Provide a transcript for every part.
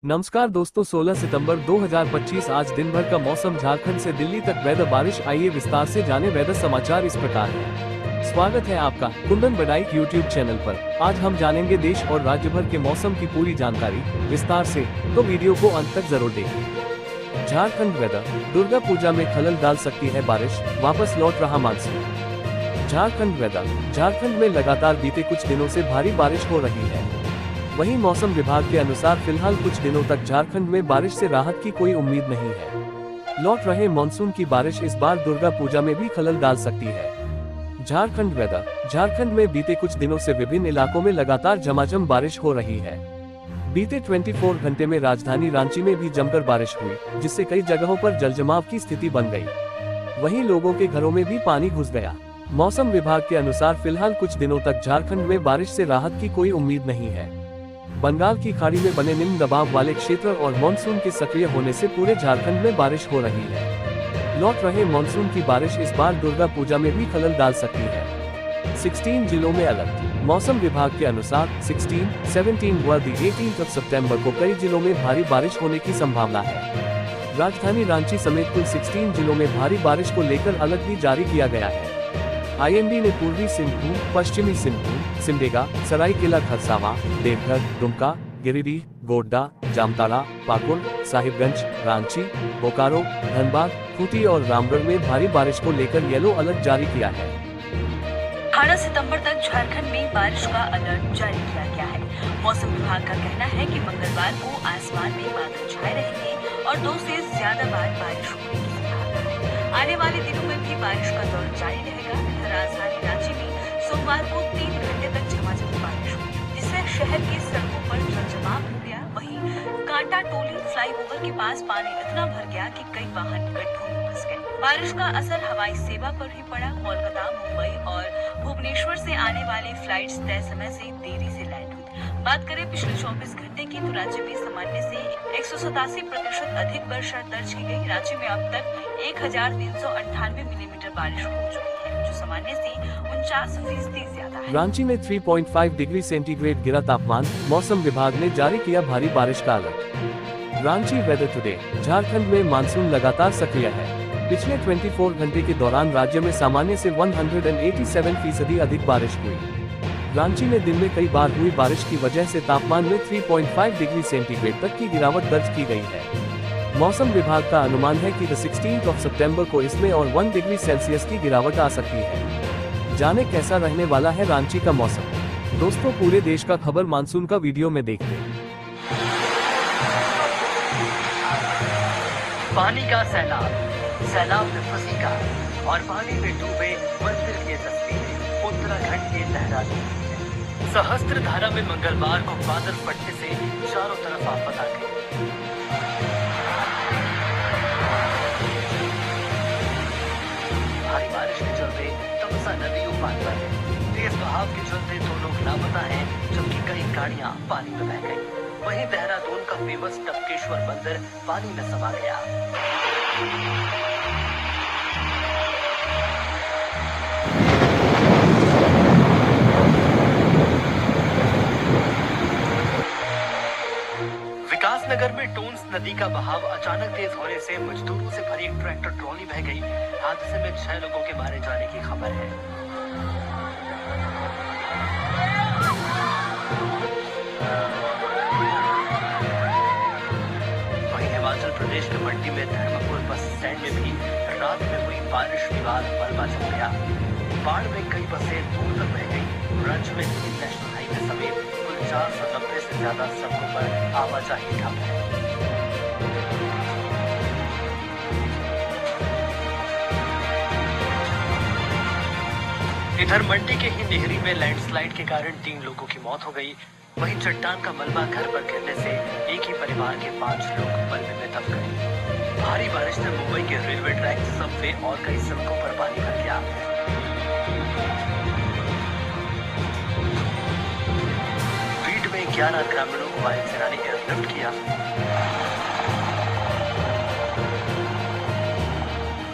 नमस्कार दोस्तों, 16 सितंबर 2025 आज दिन भर का मौसम झारखंड से दिल्ली तक वेदर बारिश। आइए विस्तार से जाने वेदर समाचार इस प्रकार है। स्वागत है आपका कुंदन बडाइक यूट्यूब चैनल पर। आज हम जानेंगे देश और राज्य भर के मौसम की पूरी जानकारी विस्तार से, तो वीडियो को अंत तक जरूर देखें। झारखंड वेदर, दुर्गा पूजा में खलल डाल सकती है बारिश, वापस लौट रहा मानसून। झारखंड वेदर, झारखंड में लगातार बीते कुछ दिनों से भारी बारिश हो रही है। वहीं मौसम विभाग के अनुसार फिलहाल कुछ दिनों तक झारखंड में बारिश से राहत की कोई उम्मीद नहीं है। लौट रहे मानसून की बारिश इस बार दुर्गा पूजा में भी खलल डाल सकती है। झारखंड वेदर, झारखंड में बीते कुछ दिनों से विभिन्न इलाकों में लगातार झमाझम बारिश हो रही है। बीते 24 घंटे में राजधानी रांची में भी जमकर बारिश हुई, जिससे कई जगहों पर जलजमाव की स्थिति बन गई। वहीं लोगों के घरों में भी पानी घुस गया। मौसम विभाग के अनुसार फिलहाल कुछ दिनों तक झारखंड में बारिश से राहत की कोई उम्मीद नहीं है। बंगाल की खाड़ी में बने निम्न दबाव वाले क्षेत्र और मानसून के सक्रिय होने से पूरे झारखंड में बारिश हो रही है। लौट रहे मानसून की बारिश इस बार दुर्गा पूजा में भी खलल डाल सकती है। 16 जिलों में अलर्ट। मौसम विभाग के अनुसार 16, 17 व 18 सितंबर को कई जिलों में भारी बारिश होने की संभावना है। राजधानी रांची समेत कुल 16 जिलों में भारी बारिश को लेकर अलर्ट भी जारी किया गया है। आईएमडी ने पूर्वी सिंहभूम, पश्चिमी सिंहभूम, सिमडेगा, सरायकेला खरसावां, देवघर, दुमका, गिरिडीह, गोड्डा, जामताड़ा, पाकुड़, साहिबगंज, रांची, बोकारो, धनबाद, खूंटी और रामगढ़ में भारी बारिश को लेकर येलो अलर्ट जारी किया है। 18 सितंबर तक झारखंड में बारिश का अलर्ट जारी किया गया है। मौसम विभाग का कहना है कि मंगलवार को आसमान में बादल छाए रहेंगे और 2 से ज्यादा बार बारिश होने की संभावना है। आने वाले दिनों में भी बारिश का दौर जारी रहेगा। राजधानी रांची में सोमवार को 3 घंटे तक झमाझम बारिश हुई, जिससे शहर की सड़कों पर जलजमाव हो गया। वहीं कांटा टोली फ्लाईओवर के पास पानी इतना भर गया कि कई वाहन गड्ढों में फंस गए। बारिश का असर हवाई सेवा पर भी पड़ा। कोलकाता, मुंबई और भुवनेश्वर से आने वाली फ्लाइट्स तय समय से देरी से लैंड हुई। बात करें पिछले 24 घंटे की, तो राज्य में सामान्य से 187% अधिक वर्षा दर्ज की गई। राज्य में अब तक 1398 मिलीमीटर बारिश हो चुकी है, जो सामान्य से 49% ज्यादा है। रांची में 3.5 डिग्री सेंटीग्रेड गिरा तापमान। मौसम विभाग ने जारी किया भारी बारिश का alert. Ranchi weather today, Jharkhand में मानसून लगातार सक्रिय है। पिछले 24 घंटे के दौरान राज्य में सामान्य से 187% अधिक बारिश हुई। रांची में दिन में कई बार हुई बारिश की वजह से तापमान में 3.5 डिग्री सेंटीग्रेड तक की गिरावट दर्ज की गई है। मौसम विभाग का अनुमान है कि 16 सितंबर को इसमें और 1 डिग्री सेल्सियस की गिरावट आ सकती है। जाने कैसा रहने वाला है रांची का मौसम। दोस्तों, पूरे देश का खबर मानसून का वीडियो में देखते हैं। पानी का सैलाब, सैलाब में फंसी कार और पानी में डूबे मंदिर की तस्वीरें उत्तराखंड के देहरादून की है। सहस्त्र धारा में मंगलवार को बादल फटने से चारों तरफ आफत आ गई। भारी बारिश के चलते तमसा नदी उफान पर है। तेज बहाव के चलते 2 लोग लापता हैं, जबकि कई गाड़ियां पानी में बह गई। वहीं देहरादून का फेमस टपकेश्वर मंदिर पानी में समा गया। विकासनगर में टोन्स नदी का बहाव अचानक तेज होने से मजदूरों से भरी एक ट्रैक्टर ट्रॉली बह गई। हादसे में 6 लोगों के मारे जाने की खबर है। वहीं हिमाचल प्रदेश के मंडी में धर्मपुर बस स्टैंड में भी रात में हुई बारिश के बाद मलबा जम गया। बाढ़ में कई बसें दूर तक बह गई। राज्य में 3 नेशनल हाईवे समेत कुल 490 से ज्यादा सड़कों पर आवाजाही ठप है। इधर मंडी के ही नेहरी में लैंडस्लाइड के कारण 3 लोगों की मौत हो गई। वहीं चट्टान का मलबा घर पर गिरने से एक ही परिवार के 5 लोग मलबे में दब गए। भारी बारिश से मुंबई के रेलवे ट्रैक, सबवे और कई सड़कों पर पानी भर गया। बीड में 11 ग्रामीणों को वायुसेना ने एयरलिफ्ट किया।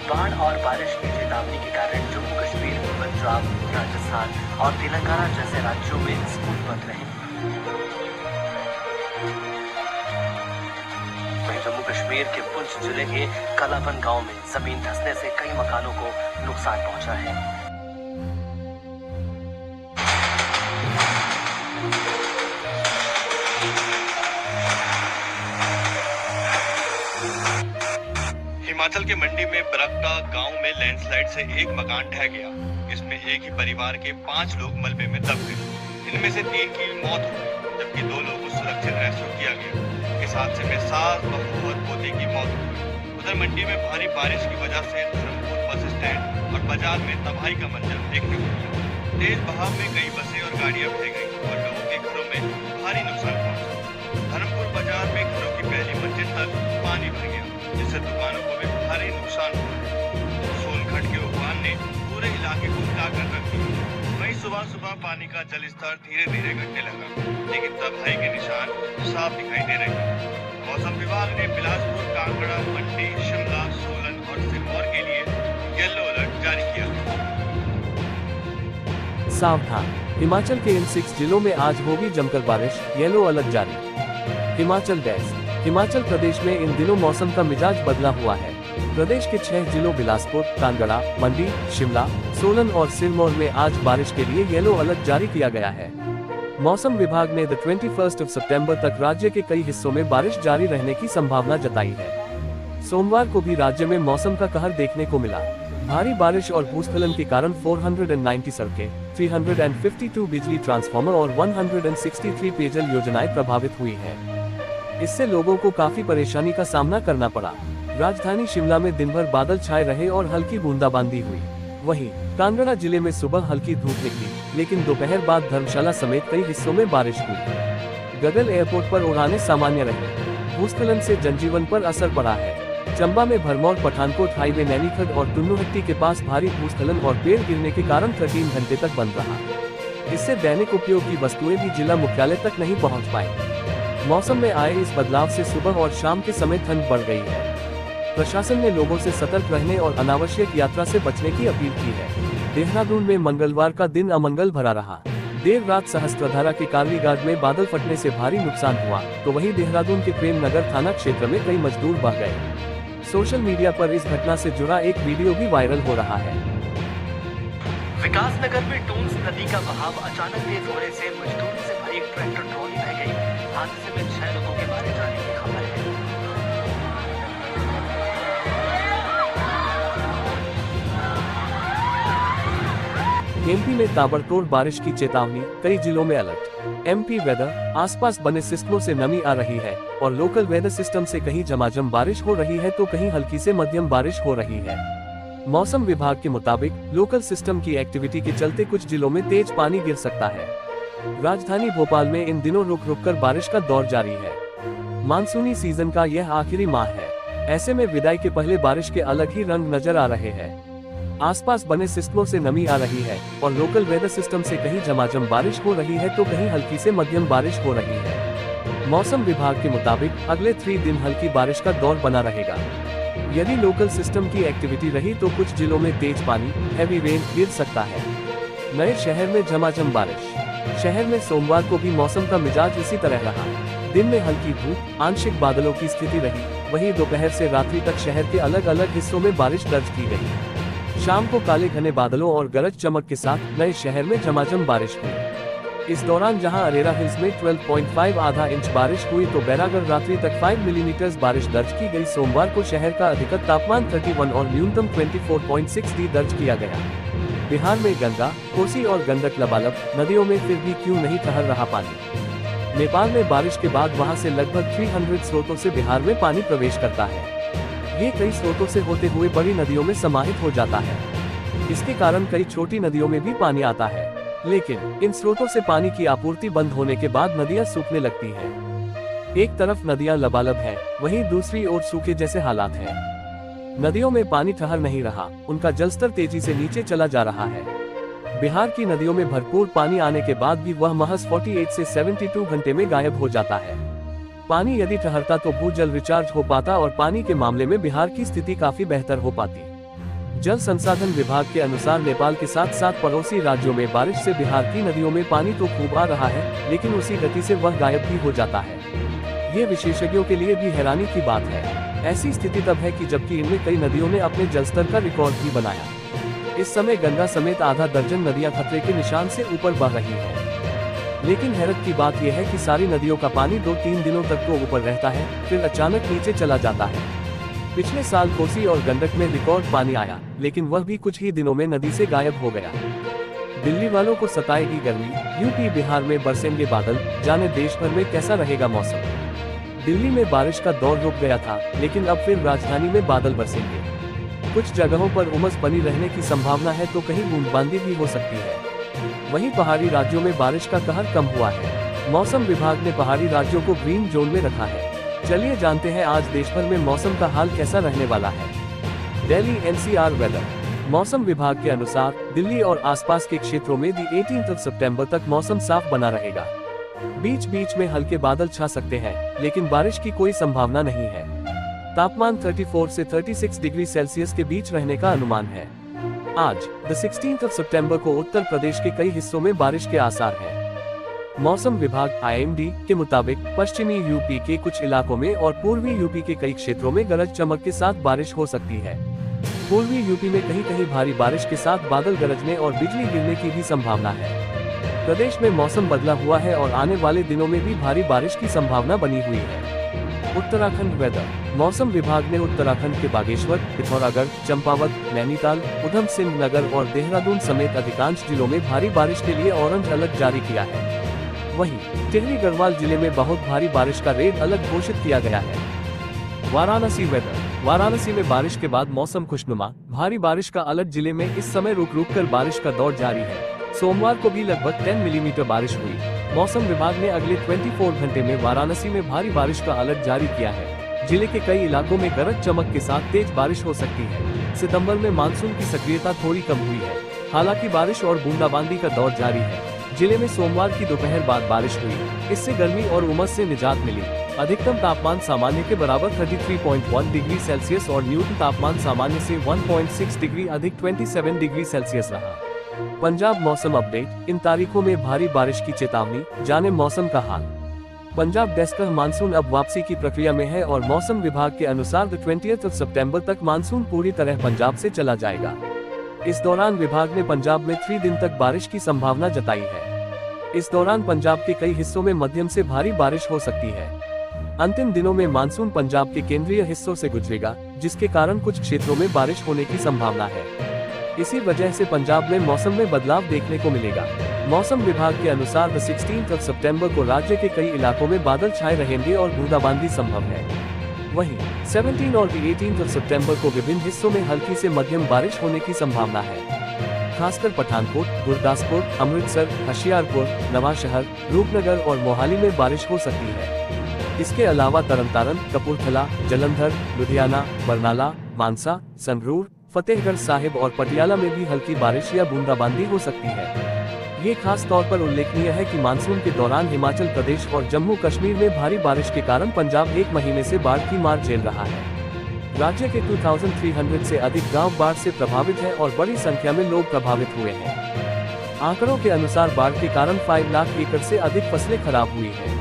बाढ़ और बारिश की चेतावनी के कारण जम्मू कश्मीर, पंजाब, राजस्थान और तेलंगाना जैसे राज्यों में स्कूल बंद रहे। जम्मू कश्मीर के पुंछ जिले के कलाबन गांव में जमीन धंसने से कई मकानों को नुकसान पहुंचा है। हिमाचल के मंडी में बरक्का गांव में लैंडस्लाइड से एक मकान ढह गया। इसमें एक ही परिवार के 5 लोग मलबे में दब गए। इनमें से 3 की मौत हो गई, जबकि 2 लोगों को सुरक्षित रेस्क्यू किया गया। इस हादसे में सास, बहू और पोते की मौत हो गई। उधर मंडी में भारी बारिश की वजह से धर्मपुर बस स्टैंड और बाजार में तबाही का मंजर देखने को मिला। तेज बहाव में कई बसें और गाड़ियां बह गई और लोगों के घरों में भारी नुकसान पहुंचा। धर्मपुर बाजार में घरों की पहली मंजिल तक पानी भर गया, जिससे दुकानों को भी भारी नुकसान हुआ। सोनखंड के उफान ने पूरे इलाके को हिलाकर रख दिया। वहीं सुबह पानी का जल स्तर धीरे धीरे घटने लगा, लेकिन तबाही के निशान साफ दिखाई दे रहे हैं। मौसम विभाग ने बिलासपुर, कांगड़ा, मंडी, शिमला, सोलन और सिरमौर के लिए येलो अलर्ट जारी किया। सावधान, हिमाचल के इन 6 जिलों में आज होगी जमकर बारिश, येलो अलर्ट जारी। हिमाचल डेस्क। हिमाचल प्रदेश में इन दिनों मौसम का मिजाज बदला हुआ है। प्रदेश के 6 जिलों बिलासपुर, कांगड़ा, मंडी, शिमला, सोलन और सिरमौर में आज बारिश के लिए येलो अलर्ट जारी किया गया है। मौसम विभाग ने 21 सितंबर तक राज्य के कई हिस्सों में बारिश जारी रहने की संभावना जताई है। सोमवार को भी राज्य में मौसम का कहर देखने को मिला। भारी बारिश और भूस्खलन के कारण 490 सड़कें, 352 बिजली ट्रांसफार्मर और 163 पेयजल योजनाएं प्रभावित हुई हैं। इससे लोगों को काफी परेशानी का सामना करना पड़ा। राजधानी शिमला में दिन भर बादल छाए रहे और हल्की बूंदाबांदी हुई। वहीं कांगड़ा जिले में सुबह हल्की धूप निकली, लेकिन दोपहर बाद धर्मशाला समेत कई हिस्सों में बारिश हुई। गगल एयरपोर्ट पर उड़ानें सामान्य रही। भूस्खलन से जनजीवन पर असर पड़ा है। चंबा में भरमौर पठानकोट हाईवे नैनीखड्ड और टुन्नुहट्टी के पास भारी भूस्खलन और पेड़ गिरने के कारण 13 घंटे तक बंद रहा। इससे दैनिक उपयोग की वस्तुएं भी जिला मुख्यालय तक नहीं पहुंच पाई। मौसम में आए इस बदलाव से सुबह और शाम के समय ठंड बढ़ गई है। प्रशासन ने लोगों से सतर्क रहने और अनावश्यक यात्रा से बचने की अपील की है। देहरादून में मंगलवार का दिन अमंगल भरा रहा। देर रात सहस्त्रधारा के कालवी घाट में बादल फटने से भारी नुकसान हुआ, तो वहीं देहरादून के प्रेम नगर थाना क्षेत्र में कई मजदूर बह गए। सोशल मीडिया पर इस घटना से जुड़ा एक वीडियो भी वायरल हो रहा है। विकास नगर में टूंस नदी का बहाव अचानक तेज होने से मजदूरों से भरी एक ट्रैक्टर ट्रॉली बह गई। हादसे में 6 लोगों के मारे जाने की खबर है। एमपी में ताबड़तोड़ बारिश की चेतावनी, कई जिलों में अलर्ट। एमपी वेदर, आसपास बने सिस्टमों से नमी आ रही है और लोकल वेदर सिस्टम से कहीं झमाझम बारिश हो रही है तो कहीं हल्की से मध्यम बारिश हो रही है। मौसम विभाग के मुताबिक लोकल सिस्टम की एक्टिविटी के चलते कुछ जिलों में तेज पानी गिर सकता है। राजधानी भोपाल में इन दिनों रुक रुक कर बारिश का दौर जारी है। मानसूनी सीजन का यह आखिरी माह है। ऐसे में विदाई के पहले बारिश के अलग ही रंग नजर आ रहे हैं। आसपास बने सिस्टमों से नमी आ रही है और लोकल वेदर सिस्टम से कहीं झमाझम बारिश हो रही है तो कहीं हल्की से मध्यम बारिश हो रही है। मौसम विभाग के मुताबिक अगले 3 दिन हल्की बारिश का दौर बना रहेगा। यदि लोकल सिस्टम की एक्टिविटी रही तो कुछ जिलों में तेज पानी, हैवी रेन गिर सकता है। नए शहर में झमाझम बारिश। शहर में सोमवार को भी मौसम का मिजाज इसी तरह रहा। दिन में हल्की धूप, आंशिक बादलों की स्थिति रही। वहीं दोपहर से रात्रि तक शहर के अलग अलग हिस्सों में बारिश दर्ज की गई। शाम को काले घने बादलों और गरज चमक के साथ नए शहर में झमाझम बारिश हुई। इस दौरान जहां अरेरा हिल्स में 12.5 आधा इंच बारिश हुई तो बैरागढ़ रात्रि तक 5 मिलीमीटर बारिश दर्ज की गई। सोमवार को शहर का अधिकतम तापमान 31 और न्यूनतम 24.6 दर्ज किया गया। बिहार में गंगा, कोसी और गंडक लबालब नदियों में फिर भी क्यों नहीं ठहर रहा पानी। नेपाल में बारिश के बाद वहां से लगभग 300 स्रोतों से बिहार में पानी प्रवेश करता है। ये कई स्रोतों से होते हुए बड़ी नदियों में समाहित हो जाता है। इसके कारण कई छोटी नदियों में भी पानी आता है, लेकिन इन स्रोतों से पानी की आपूर्ति बंद होने के बाद नदियां सूखने लगती हैं। एक तरफ नदियां लबालब हैं, वहीं दूसरी ओर सूखे जैसे हालात हैं। नदियों में पानी ठहर नहीं रहा, उनका जलस्तर तेजी से नीचे चला जा रहा है। बिहार की नदियों में भरपूर पानी आने के बाद भी वह महज 48 से 72 घंटे में गायब हो जाता है। पानी यदि ठहरता तो भूजल रिचार्ज हो पाता और पानी के मामले में बिहार की स्थिति काफी बेहतर हो पाती। जल संसाधन विभाग के अनुसार नेपाल के साथ साथ पड़ोसी राज्यों में बारिश से बिहार की नदियों में पानी तो खूब आ रहा है, लेकिन उसी गति से वह गायब भी हो जाता है। ये विशेषज्ञों के लिए भी हैरानी की बात है। ऐसी स्थिति तब है कि जबकि इनमें कई नदियों ने अपने जलस्तर का रिकॉर्ड भी बनाया। इस समय गंगा समेत आधा दर्जन नदियां खतरे के निशान से ऊपर बह रही हैं। लेकिन हैरत की बात यह है कि सारी नदियों का पानी 2-3 दिनों तक तो ऊपर रहता है, फिर अचानक नीचे चला जाता है। पिछले साल कोसी और गंडक में रिकॉर्ड पानी आया, लेकिन वह भी कुछ ही दिनों में नदी से गायब हो गया। दिल्ली वालों को सताएगी गर्मी, यूपी बिहार में बरसेंगे बादल, जाने देश भर में कैसा रहेगा मौसम। दिल्ली में बारिश का दौर रुक गया था, लेकिन अब फिर राजधानी में बादल बरसेंगे। कुछ जगहों पर उमस बनी रहने की संभावना है तो कहीं बूंदबांदी भी हो सकती है। वहीं पहाड़ी राज्यों में बारिश का कहर कम हुआ है। मौसम विभाग ने पहाड़ी राज्यों को ग्रीन जोन में रखा है। चलिए जानते हैं आज देश भर में मौसम का हाल कैसा रहने वाला है। Delhi NCR weather. मौसम विभाग के अनुसार दिल्ली और आसपास के क्षेत्रों में 18 सितंबर तक मौसम साफ बना रहेगा। बीच बीच में हल्के बादल छा सकते हैं, लेकिन बारिश की कोई संभावना नहीं है। तापमान 34 से 36 डिग्री सेल्सियस के बीच रहने का अनुमान है। आज 16 सितंबर को उत्तर प्रदेश के कई हिस्सों में बारिश के आसार हैं। मौसम विभाग IMD के मुताबिक पश्चिमी यूपी के कुछ इलाकों में और पूर्वी यूपी के कई क्षेत्रों में गरज चमक के साथ बारिश हो सकती है। पूर्वी यूपी में कहीं कहीं भारी बारिश के साथ बादल गरजने और बिजली गिरने की भी संभावना है। प्रदेश में मौसम बदला हुआ है और आने वाले दिनों में भी भारी बारिश की संभावना बनी हुई है। उत्तराखंड वेदर। मौसम विभाग ने उत्तराखंड के बागेश्वर, पिथौरागढ़, चंपावत, नैनीताल, उधम सिंह नगर और देहरादून समेत अधिकांश जिलों में भारी बारिश के लिए ऑरेंज अलर्ट जारी किया है। वहीं टिहरी गढ़वाल जिले में बहुत भारी बारिश का रेड अलर्ट घोषित किया गया है। वाराणसी वेदर। वाराणसी में बारिश के बाद मौसम खुशनुमा, भारी बारिश का अलर्ट। जिले में इस समय रुक रुक कर बारिश का दौर जारी है। सोमवार को भी लगभग 10 मिलीमीटर बारिश हुई। मौसम विभाग ने अगले 24 घंटे में वाराणसी में भारी बारिश का अलर्ट जारी किया है। जिले के कई इलाकों में गरज चमक के साथ तेज बारिश हो सकती है। सितंबर में मानसून की सक्रियता थोड़ी कम हुई है, हालांकि बारिश और बूंदाबांदी का दौर जारी है। जिले में सोमवार की दोपहर बाद बारिश हुई, इससे गर्मी और उमस से निजात मिली। अधिकतम तापमान सामान्य के बराबर 33.1 डिग्री सेल्सियस और न्यूनतम तापमान सामान्य से 1.6 डिग्री अधिक 27 डिग्री सेल्सियस रहा। पंजाब मौसम अपडेट। इन तारीखों में भारी बारिश की चेतावनी, जाने मौसम का हाल। पंजाब डेस्क। मानसून अब वापसी की प्रक्रिया में है और मौसम विभाग के अनुसार 20 सितंबर तक मानसून पूरी तरह पंजाब से चला जाएगा। इस दौरान विभाग ने पंजाब में 3 दिन तक बारिश की संभावना जताई है। इस दौरान पंजाब के कई हिस्सों में मध्यम से भारी बारिश हो सकती है। अंतिम दिनों में मानसून पंजाब के केंद्रीय हिस्सों से गुजरेगा, जिसके कारण कुछ क्षेत्रों में बारिश होने की संभावना है। इसी वजह से पंजाब में मौसम में बदलाव देखने को मिलेगा। मौसम विभाग के अनुसार 16 सितंबर को राज्य के कई इलाकों में बादल छाए रहेंगे और बूंदाबांदी संभव है। वहीं 17 और 18 सितंबर को विभिन्न हिस्सों में हल्की से मध्यम बारिश होने की संभावना है। खासकर पठानकोट, गुरदासपुर, अमृतसर, होशियारपुर, नवांशहर, रूपनगर और मोहाली में बारिश हो सकती है। इसके अलावा तरनतारन, कपूरथला, जालंधर, लुधियाना, बरनाला, मानसा, संगरूर, फतेहगढ़ साहिब और पटियाला में भी हल्की बारिश या बूंदाबांदी हो सकती है। ये खास तौर पर उल्लेखनीय है कि मानसून के दौरान हिमाचल प्रदेश और जम्मू कश्मीर में भारी बारिश के कारण पंजाब 1 महीने से बाढ़ की मार झेल रहा है। राज्य के 2300 से अधिक गांव बाढ़ से प्रभावित हैं और बड़ी संख्या में लोग प्रभावित हुए हैं। आंकड़ों के अनुसार बाढ़ के कारण 5 लाख एकड़ से अधिक फसलें खराब हुई हैं।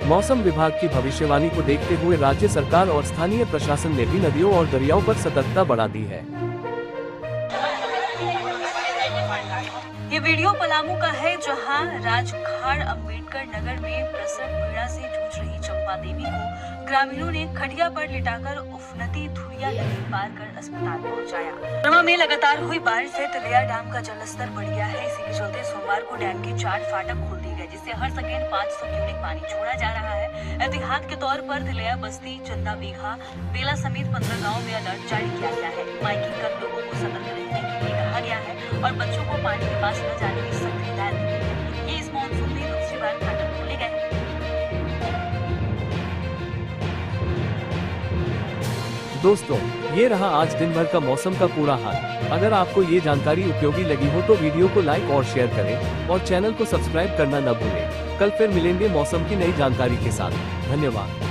मौसम विभाग की भविष्यवाणी को देखते हुए राज्य सरकार और स्थानीय प्रशासन ने भी नदियों और दरियाओं पर सतर्कता बढ़ा दी है। ये वीडियो पलामू का है, जहां राजखाड़ अम्बेडकर नगर में प्रसव पीड़ा से जूझ रही चंपा देवी को ग्रामीणों ने खटिया पर लिटाकर उफनती धुरिया नदी पार कर अस्पताल पहुंचाया। रमा में लगातार हुई बारिश से तिलैया डैम का जलस्तर बढ़ गया है। इसी के चलते सोमवार को डैम के 4 फाटक खोल दिए गए, जिससे हर सेकेंड 500 क्यूसेक पानी छोड़ा जा रहा है। एहतियात के तौर पर तिलैया बस्ती, चंदा बीघा, बेला समेत 15 गाँव में अलर्ट जारी किया गया है। माइकिंग कर लोगों को सतर्क रहने के लिए कहा गया है और बच्चों को पानी के पास न जाने की सख्त हिदायत दी गई है। ये इस मानसून में दूसरी बार फाटक खोले गए हैं। दोस्तों, ये रहा आज दिन भर का मौसम का पूरा हाल। अगर आपको ये जानकारी उपयोगी लगी हो तो वीडियो को लाइक और शेयर करें और चैनल को सब्सक्राइब करना न भूलें। कल फिर मिलेंगे मौसम की नई जानकारी के साथ। धन्यवाद।